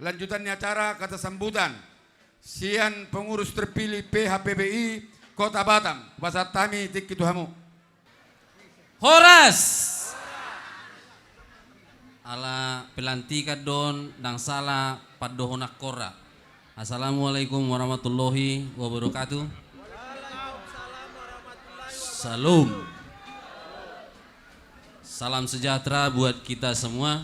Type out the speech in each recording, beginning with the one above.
Lanjutannya acara kata sambutan Sian pengurus terpilih PHPBI Kota Batam. Wasatami tiki tuhamu. Horas. Ala pelantikan don nang salah padohonak kora. Assalamualaikum warahmatullahi wabarakatuh. Salam. Salam sejahtera buat kita semua.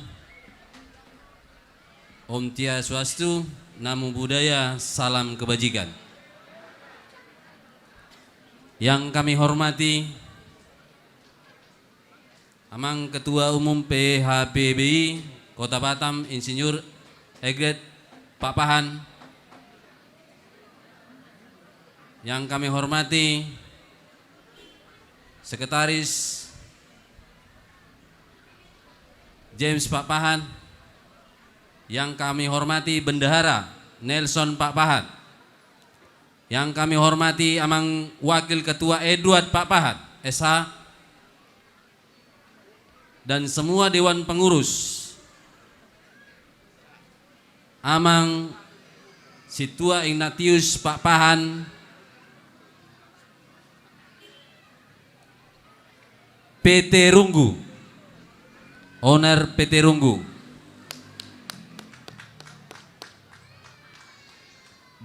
Om Tia Swastu, Namo Buddhaya, salam kebajikan. Yang kami hormati Amang Ketua Umum PHPBI Kota Batam, Insinyur Egret Pak Pahan. Yang kami hormati Sekretaris James Pak Pahan. Yang kami hormati Bendahara Nelson Pak Pahat. Yang kami hormati Amang Wakil Ketua Edward Pak Pahat SH, dan semua Dewan Pengurus, Amang Situa Ignatius Pak Pahan, PT Runggu, owner PT Runggu,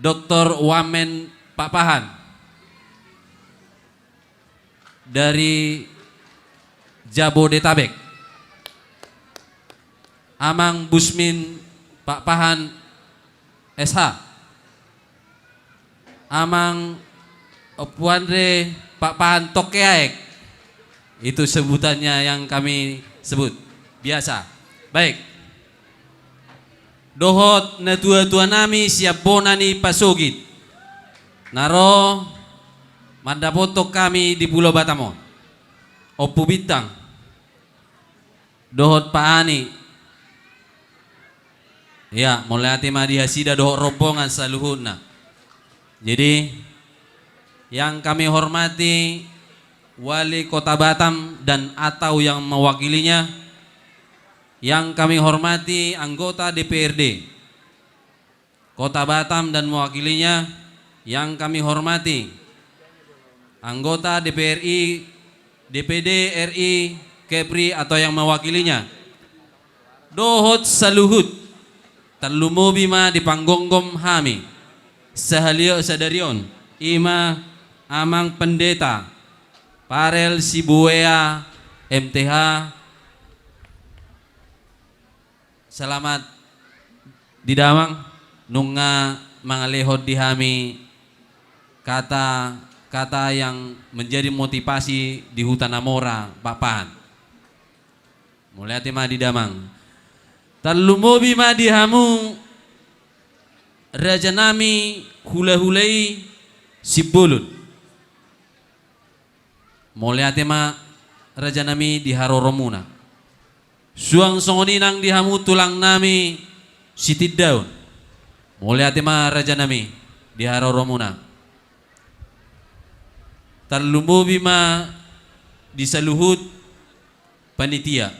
Dr. Wamen Pak Pahan dari Jabodetabek, Amang Busmin Pak Pahan SH, Amang Opuandre Pak Pahan Tokeaek, itu sebutannya yang kami sebut biasa. Baik. Dohot na tua-tua nami siap bonani pasogit. Naro mandapotok kami di Pulau Batamon. Opu Bintang. Dohot Pak Ani. Ya, mulai hati madi hasida dohot rombongan saluhuna. Jadi yang kami hormati Wali Kota Batam dan atau yang mewakilinya, yang kami hormati anggota DPRD Kota Batam dan mewakilinya, yang kami hormati anggota DPRI, DPD RI, Kepri atau yang mewakilinya, dohot saluhut terlumo bima di panggonggom hami sahalio sadarion ima amang pendeta Parel Sibuea MTH. Selamat didamang nunga mangalehod dihami kata-kata yang menjadi motivasi di hutan Amora Pak Pahan. Mulai hati madi damang talumobi madi hamu raja nami hula-hulai sibulut. Mulai hati ma raja nami di Haroromuna. Suang songoninang dihamu tulang nami sitid daun. Mulai hati ma raja nami di Haroromuna. Terlumbu bima disaluhut panitia.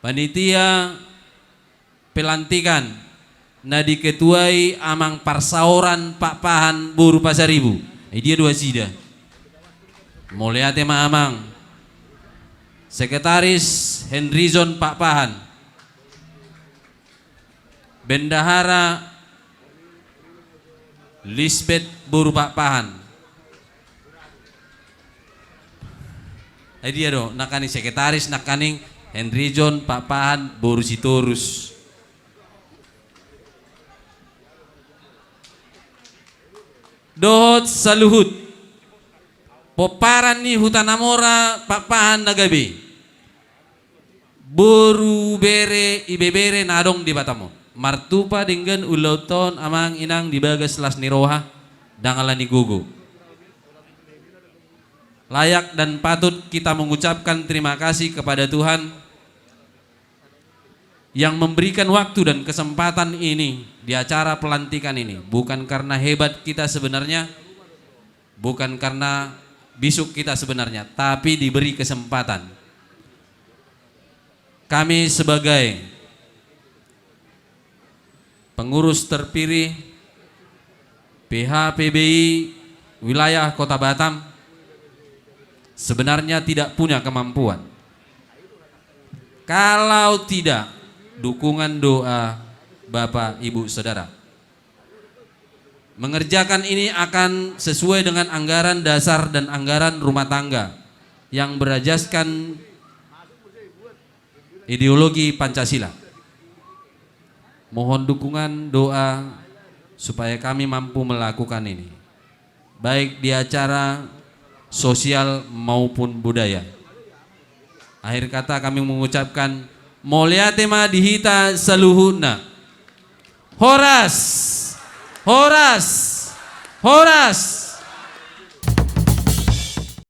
Panitia pelantikan na diketuai Amang Parsaoran Pak Pahan Buru Pasaribu. Dia dua sida. Mulai hati ma Amang Sekretaris Henryzon Pak Pahan, Bendahara Lisbeth Buru Pak Pahan. Dia do nakani sekretaris nakaning Henryzon Pak Pahan Buru Sitorus. Dohot saluhut poparan ni hutan Amora Pak Pahan nagabi buru bere ibebere nadong di Batamo martupa dengan ulauton amang inang di bagas las niroha dangalani gugu. Layak dan patut kita mengucapkan terima kasih kepada Tuhan yang memberikan waktu dan kesempatan ini di acara pelantikan ini, bukan karena hebat kita sebenarnya, bukan karena bisuk kita sebenarnya, tapi diberi kesempatan. Kami sebagai pengurus terpilih PHPBI wilayah Kota Batam sebenarnya tidak punya kemampuan. Kalau tidak dukungan doa Bapak, Ibu, Saudara, mengerjakan ini akan sesuai dengan anggaran dasar dan anggaran rumah tangga yang berajaskan ideologi Pancasila. Mohon dukungan doa supaya kami mampu melakukan ini, baik di acara sosial maupun budaya. Akhir kata kami mengucapkan Moliatema dihita saluhuna. Horas, horas, horas.